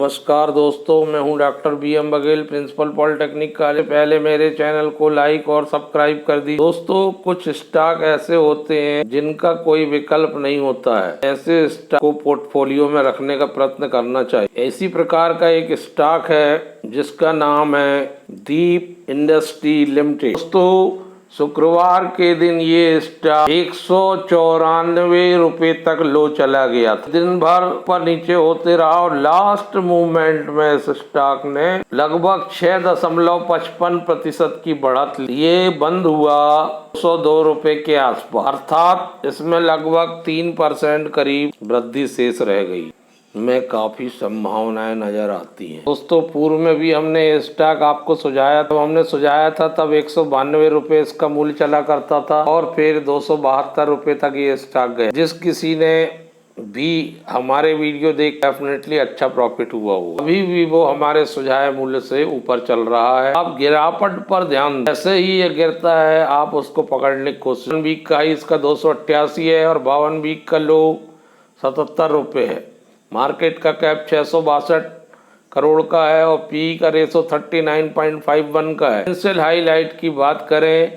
नमस्कार दोस्तों, मैं हूं doctor BM Baghel, principal polytechnic college. पहले मेरे चैनल को लाइक और सब्सक्राइब कर दी। दोस्तों, कुछ स्टॉक ऐसे होते हैं जिनका कोई विकल्प नहीं होता है। ऐसे स्टॉक को पोर्टफोलियो में रखने का प्रयत्न करना चाहिए। इसी प्रकार का एक स्टॉक है जिसका नाम है दीप इंडस्ट्री लिमिटेड। दोस्तों, शुक्रवार के दिन ये स्टॉक 194 रुपए तक लो चला गया था। दिन भर पर नीचे होते रहा और लास्ट मूवमेंट में इस स्टॉक ने लगभग 6.55% की बढ़त ली। ये बंद हुआ 102 रुपए के आसपास, अर्थात इसमें लगभग 3% करीब वृद्धि शेष रह गई में काफी संभावनाएं नजर आती हैं। दोस्तों, पूर्व में भी हमने स्टॉक आपको सुझाया था। हमने सुझाया था तब 192 रुपए इसका मूल्य चला करता था और फिर 272 रुपए तक ये स्टॉक गया। जिस किसी ने भी हमारे वीडियो देख डेफिनेटली अच्छा प्रॉफिट हुआ होगा। अभी भी वो हमारे सुझाए मूल्य से ऊपर चल रहा है। आप गिरावट पर ध्यान, जैसे ही ये गिरता है आप उसको पकड़ने की कोशिश। वीक का ही इसका 288 है और 52 वीक का लो 77 रुपए है। मार्केट का कैप 662 करोड़ का है और पी का रेशो 39.51 का है। फाइनेंशियल हाईलाइट की बात करें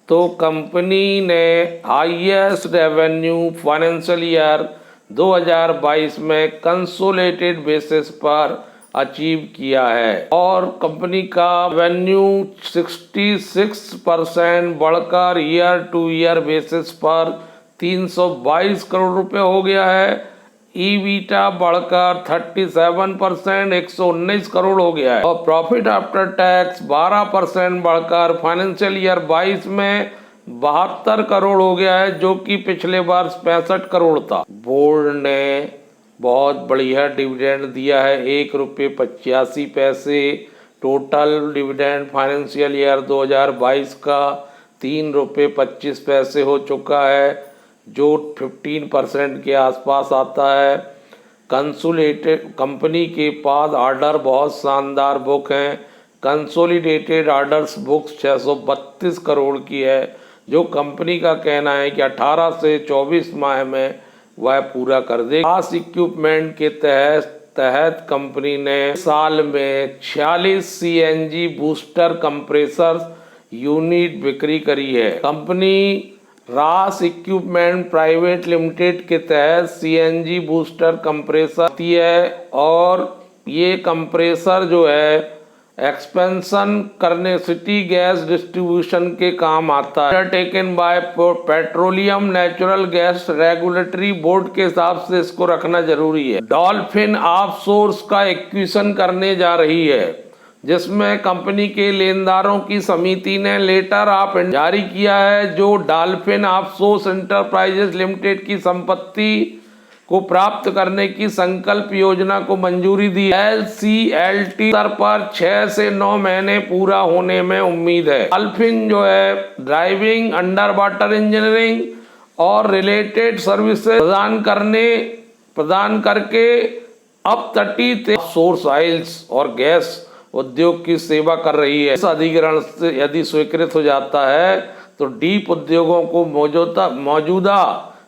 तो कंपनी ने हाईएस्ट रेवेन्यू फाइनेंशियल ईयर 2022 में कंसोलिडेटेड बेसिस पर अचीव किया है और कंपनी का रेवेन्यू 66% बढ़कर ईयर टू ईयर बेसिस पर 322 करोड़ रुपए हो गया है। ईबीटा बढ़कर 37% 119 करोड़ हो गया है और प्रॉफिट आफ्टर टैक्स 12% बढ़कर फाइनेंशियल ईयर 22 में 72 करोड़ हो गया है, जो कि पिछले वर्ष 65 करोड़ था। बोर्ड ने बहुत बढ़िया डिविडेंड दिया है, 1.85 रुपये। टोटल डिविडेंड फाइनेंशियल ईयर 2022 का 3.25 रुपये हो चुका है, जो 15% के आसपास आता है। कंसोलिडेटेड कंपनी के पास ऑर्डर बहुत शानदार बुक हैं। कंसोलिडेटेड ऑर्डर्स बुक्स 632 करोड़ की है, जो कंपनी का कहना है कि 18 से 24 माह में वह पूरा कर दे। खास इक्विपमेंट के तहत कंपनी ने साल में 46 CNG बूस्टर कंप्रेसर यूनिट बिक्री करी है। कंपनी रास इक्विपमेंट प्राइवेट लिमिटेड के तहत CNG बूस्टर कंप्रेसर आती है और ये कंप्रेसर जो है एक्सपेंशन करने सिटी गैस डिस्ट्रीब्यूशन के काम आता है। Taken by petroleum natural gas regulatory board के हिसाब से इसको रखना जरूरी है। डॉल्फिन ऑफशोर्स का एक्विजिशन करने जा रही है, जिसमें कंपनी के लेनदारों की समिति ने लेटर ऑफ जारी किया है, जो डॉल्फिन ऑफशोर्स एंटरप्राइजेज लिमिटेड की संपत्ति को प्राप्त करने की संकल्प योजना को मंजूरी दी। LCLT स्तर पर 6 से 9 महीने पूरा होने में उम्मीद है। डॉल्फिन जो है ड्राइविंग, अंडर वाटर इंजीनियरिंग और रिलेटेड सर्विसेज प्रदान करके अब तटीय सोर्स ऑयल्स और गैस उद्योग की सेवा कर रही है। इस अधिग्रहण से यदि स्वीकृत हो जाता है तो डीप उद्योगों को मौजूदा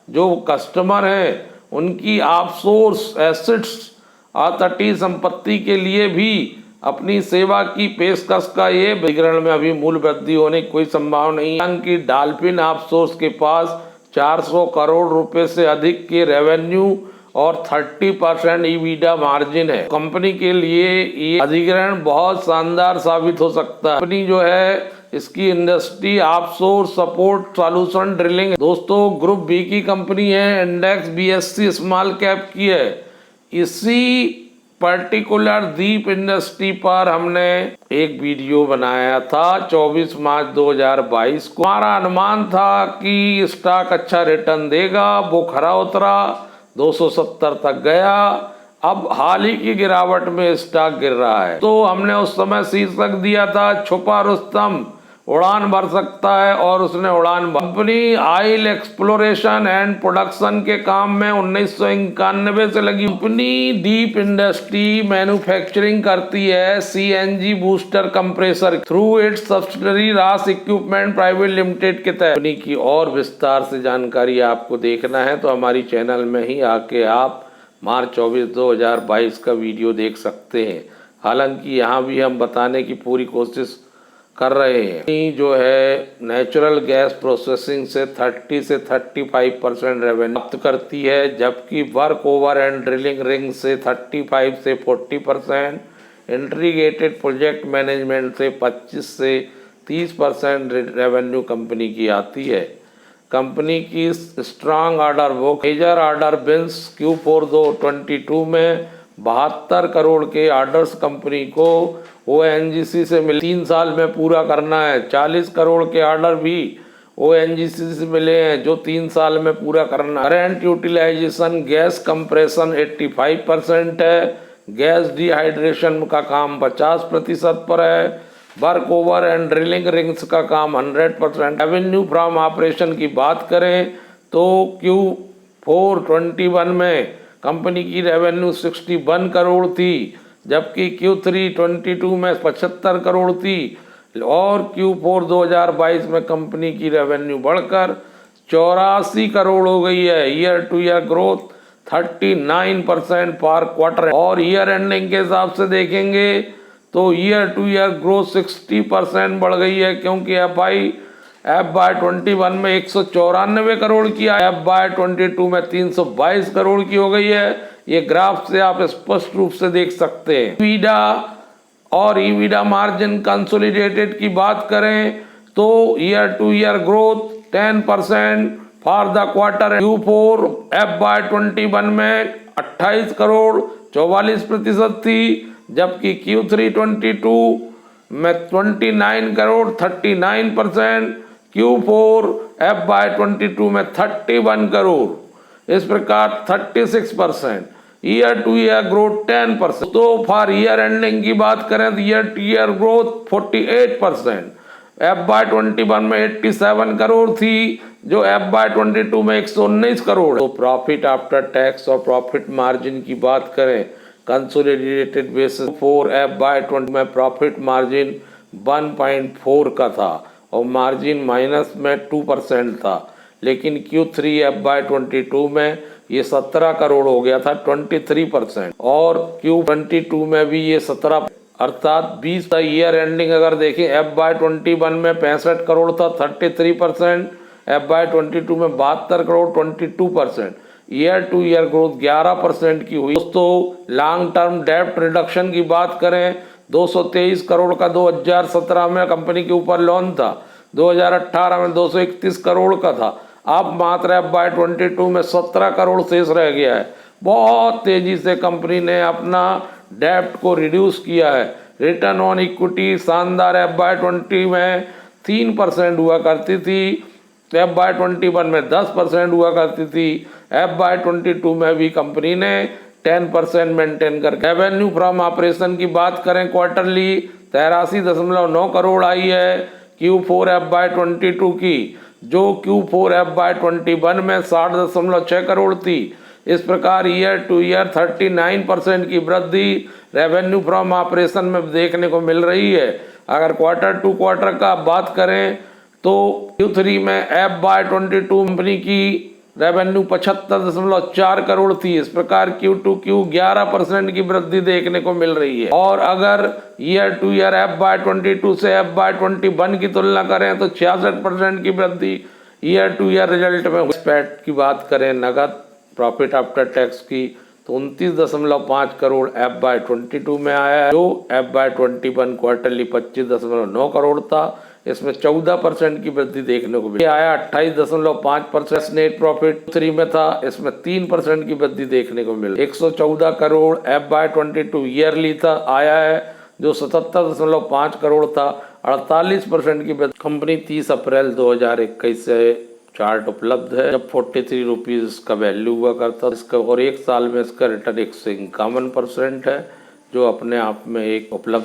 जो कस्टमर हैं उनकी ऑफशोर्स एसेट्स अतटीय संपत्ति के लिए भी अपनी सेवा की पेशकश का ये अधिग्रहण में अभी मूल वृद्धि होने की कोई संभावना नहीं है कि डॉल्फिन ऑफशोर्स के पास 400 करोड़ रुपए से अधिक के रेवेन्यू और 30% ईबीटा मार्जिन है। कंपनी के लिए ये अधिग्रहण बहुत शानदार साबित हो सकता है। कंपनी जो है इसकी industry offshore support solution drilling. दोस्तों, ग्रुप बी की कंपनी है, इंडेक्स BSE स्मॉल कैप की है। इसी पर्टिकुलर दीप इंडस्ट्री पर हमने एक वीडियो बनाया था 24 मार्च 2022 को। हमारा अनुमान था कि स्टॉक अच्छा रिटर्न देगा, वो खरा उतरा, 270 तक गया। अब हाल ही की गिरावट में स्टॉक गिर रहा है। तो हमने उस समय शीर्षक दिया था छुपा रुस्तम उड़ान भर सकता है, और उसने उड़ान भर। Company oil exploration and production के काम में 1991 से लगी। कंपनी डीप इंडस्ट्री मैन्युफैक्चरिंग करती है CNG booster compressor through it's subsidiary रास इक्विपमेंट प्राइवेट लिमिटेड के तहत। कंपनी की और विस्तार से जानकारी आपको देखना है तो हमारी चैनल में ही आके आप मार्च 24 2022 का वीडियो देख सकते हैं। हालांकि यहाँ भी हम बताने की पूरी कोशिश कर रहे हैं। जो है नेचुरल गैस प्रोसेसिंग से 30 से 35% रेवेन्यू प्राप्त करती है, जबकि work over and drilling ring से 35 से 40%, इंटीग्रेटेड प्रोजेक्ट मैनेजमेंट से 25 से 30% रेवेन्यू कंपनी की आती है। कंपनी की strong order book, major order wins Q4 2022 में 72 करोड़ के ऑर्डर्स कंपनी को ONGC से मिले, 3 साल में पूरा करना है। 40 करोड़ के ऑर्डर भी ONGC से मिले हैं जो 3 साल में पूरा करना है। करेंट यूटिलाइजेशन गैस कंप्रेशन 85% है, गैस डिहाइड्रेशन का काम 50% पर है, work over and drilling rings का काम 100%। रेवेन्यू फ्रॉम ऑपरेशन की बात करें तो Q4 21 में कंपनी की रेवेन्यू 61 करोड़ थी, जबकि Q3 22 में 75 करोड़ थी और Q4 2022 में कंपनी की रेवेन्यू बढ़कर 84 करोड़ हो गई है। ईयर टू ईयर ग्रोथ 39% पर क्वार्टर। और ईयर एंडिंग के हिसाब से देखेंगे तो ईयर टू ईयर ग्रोथ 60% बढ़ गई है, क्योंकि FY21 में 194 करोड़ की, FY22 में 322 करोड़ की हो गई है। ये ग्राफ से आप स्पष्ट रूप से देख सकते हैं। ईबिटा और ईबिटा मार्जिन कंसोलिडेटेड की बात करें तो year two year growth 10% for the quarter. Q4 FY21 में 28 करोड़ 44% थी, जबकि Q3 22 में 29 करोड़ 39%, Q4 FY22 में 31 करोड़, इस प्रकार 36%। Year two year growth 10%। तो फॉर ईयर एंडिंग की बात करें तो year two year growth 48%। FY21 में 87 करोड़ थी जो FY22 में 119 करोड़। तो प्रॉफिट आफ्टर टैक्स और प्रॉफिट मार्जिन की बात करें कंसोलिडेटेड बेसिस 4 FY20 में प्रॉफिट मार्जिन 1.4 का था और मार्जिन माइनस में 2% था, लेकिन Q3 FY22 में ये 17 करोड़ हो गया था 23%, और Q22 में भी ये 17, अर्थात 20 ईयर एंडिंग अगर देखें FY21 में 65 करोड़ था 33%, FY22 में 72 crore 22%। Year two year growth 11% की हुई। दोस्तों लॉन्ग टर्म डेब्ट रिडक्शन की बात करें 223 करोड़ का 2017 में कंपनी के ऊपर लोन था, 2018 में 231 करोड़ का था, अब मात्र FY22 में 17 करोड़ शेष रह गया है। बहुत तेजी से कंपनी ने अपना डेब्ट को रिड्यूस किया है। रिटर्न ऑन इक्विटी शानदार FY20 में 3% हुआ करती थी, FY21 में 10% हुआ करती थी, FY22 में भी कंपनी ने 10% मेंटेन कर। रेवेन्यू फ्रॉम ऑपरेशन की बात करें क्वार्टरली 83.9 करोड़ आई है Q4 FY22 की, जो Q4 FY21 में 60.6 करोड़ थी। इस प्रकार ईयर टू ईयर 39% की वृद्धि रेवेन्यू फ्रॉम ऑपरेशन में देखने को मिल रही है। अगर क्वार्टर टू क्वार्टर का बात करें तो Q3 में FY22 कंपनी की रेवेन्यू 75.4 करोड़ थी। इस प्रकार Q2Q 11% की वृद्धि देखने को मिल रही है। और अगर ईयर टू ईयर FY22 से FY21 की तुलना करें तो 66% की वृद्धि ईयर टू ईयर रिजल्ट में। पैट की बात करें नगद प्रॉफिट आफ्टर टैक्स की तो 29.5 करोड़ FY22 में आया है, जो FY21 क्वार्टरली 25.9 करोड़ था। इसमें 14% की वृद्धि देखने को मिली। आया 28.5%। नेट प्रॉफिट 3 में था, इसमें 3% की वृद्धि देखने को मिली। 114 करोड़ FY22 ईयरली था आया है, जो 77.5 करोड़ था, 48% की वृद्धि। कंपनी 30 अप्रैल 2021 से चार्ट उपलब्ध है, जब 43 रुपीज़ इसका वैल्यू हुआ करता इसका, और एक साल में इसका रिटर्न 151% है, जो अपने आप में एक उपलब्ध